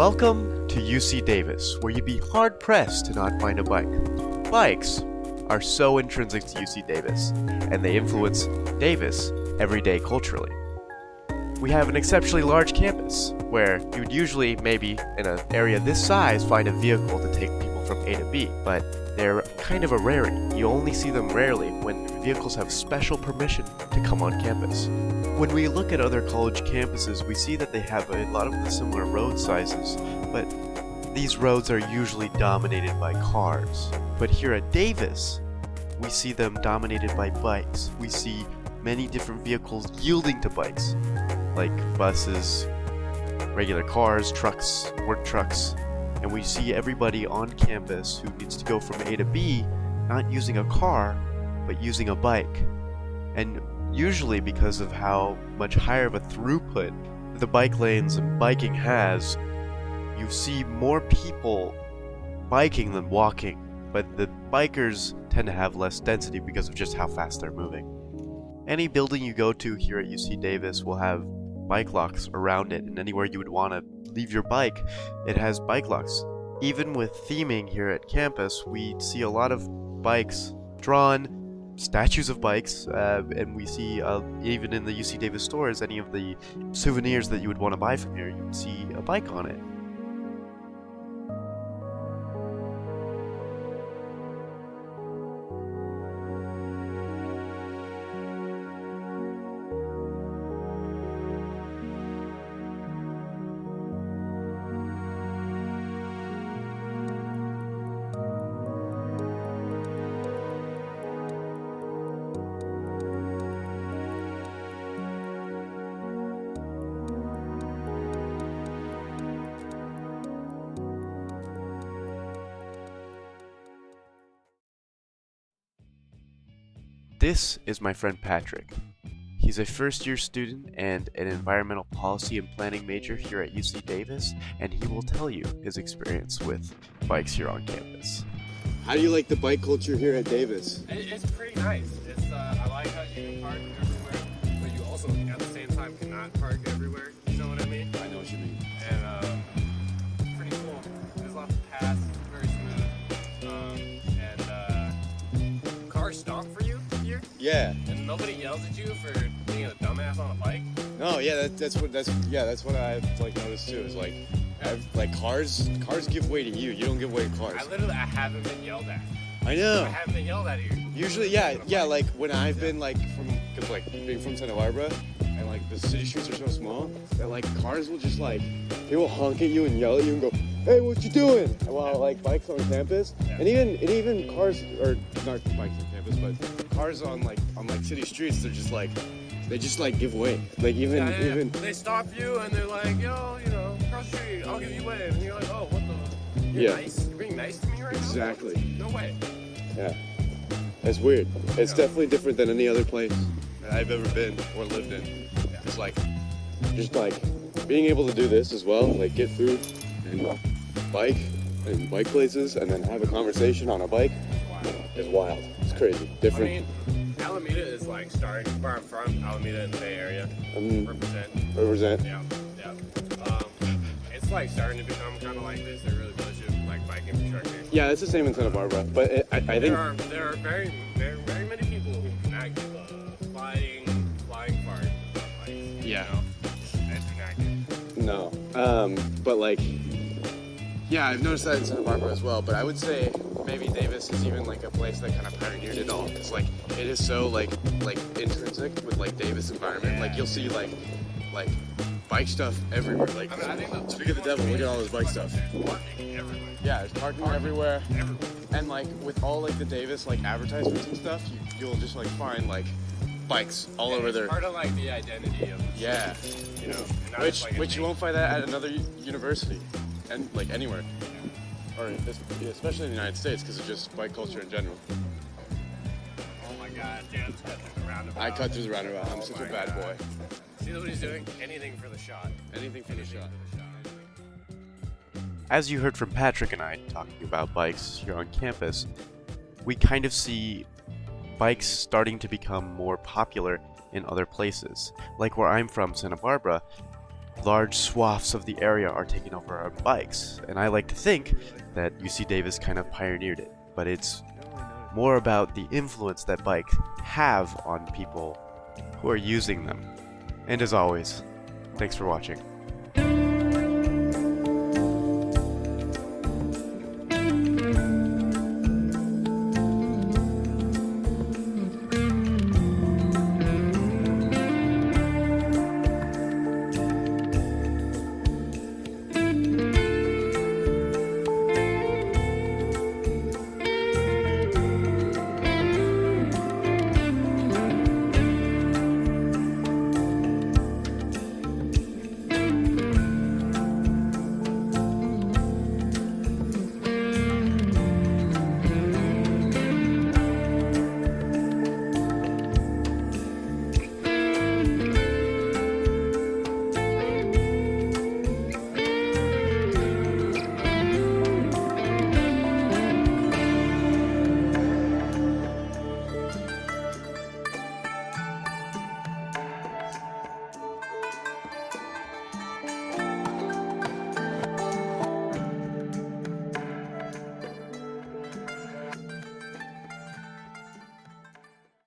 Welcome to UC Davis, where you'd be hard-pressed to not find a bike. Bikes are so intrinsic to UC Davis, and they influence Davis every day culturally. We have an exceptionally large campus, where you would usually, maybe in an area this size, find a vehicle to take people from A to B, but they're kind of a rarity. You only see them rarely when vehicles have special permission to come on campus. When we look at other college campuses, we see that they have a lot of the similar road sizes, but these roads are usually dominated by cars. But here at Davis, we see them dominated by bikes. We see many different vehicles yielding to bikes, like buses, regular cars, trucks, work trucks, and we see everybody on campus who needs to go from A to B not using a car, but using a bike. And usually because of how much higher of a throughput the bike lanes and biking has, you see more people biking than walking, but the bikers tend to have less density because of just how fast they're moving. Any building you go to here at UC Davis will have bike locks around it, and anywhere you would want to leave your bike, it has bike locks. Even with theming here at campus, we see a lot of bikes drawn, statues of bikes, and we see even in the UC Davis stores, any of the souvenirs that you would want to buy from here, you would see a bike on it. This is my friend Patrick. He's a first-year student and an environmental policy and planning major here at UC Davis, and he will tell you his experience with bikes here on campus. How do you like the bike culture here at Davis? It's pretty nice. I like how you can park everywhere, but you also at the same time cannot park everywhere. You know what I mean? I know what you mean. And pretty cool. There's lots of paths, very smooth, and cars stop for you here. Yeah. And nobody yells at you for being a dumbass on a bike. No, yeah, that's what I've noticed too. Is cars give way to you. You don't give way to cars. I haven't been yelled at. I know. I haven't been yelled at here. Usually, yeah. Like when I've been being from Santa Barbara, and like the city streets are so small that like cars will just they will honk at you and yell at you and go, "Hey, what you doing?" While like bikes on campus, and even cars, or not bikes on campus, but cars on city streets, they just give way. Even they stop you and they're like, "Yo, cross the street, I'll give you way," and you're like, "Oh, what the? You're nice. You're being nice to me right now." Exactly. No way. Yeah. It's weird. It's definitely different than any other place that I've ever been or lived in. Yeah. It's just being able to do this as well, get through and bike places and then have a conversation on a bike is wild. It's crazy. Different. I mean, Alameda is starting where I'm from, Alameda in the Bay Area. Represent. Yeah. It's starting to become kind of like this. They're really pushing bike infrastructure. Yeah, it's the same in Santa Barbara, but I think there are very, very, very many people who cannot give a flying fart about bikes. Yeah. They do not give. No. But yeah, I've noticed that in Santa Barbara as well. But I would say maybe Davis is even a place that kind of pioneered it all. It's it is so intrinsic with Davis environment. Yeah. You'll see bike stuff everywhere. I think speak of the devil, look at all this bike stuff. Parking everywhere. Yeah, there's parking everywhere. And with all the Davis advertisements and stuff, you'll just find bikes all over there. It's part of the identity of the Yeah. city, and Which you won't find that at another university, and anywhere, or especially in the United States, because of just bike culture in general. Oh my God, Dan's cut through the roundabout. I cut through the roundabout. I'm such a bad boy. See what he's doing? Anything for the shot. Anything for the shot. As you heard from Patrick and I talking about bikes here on campus, we kind of see bikes starting to become more popular in other places. Like where I'm from, Santa Barbara, large swaths of the area are taken over by bikes. And I like to think that UC Davis kind of pioneered it, but it's more about the influence that bikes have on people who are using them. And as always, thanks for watching.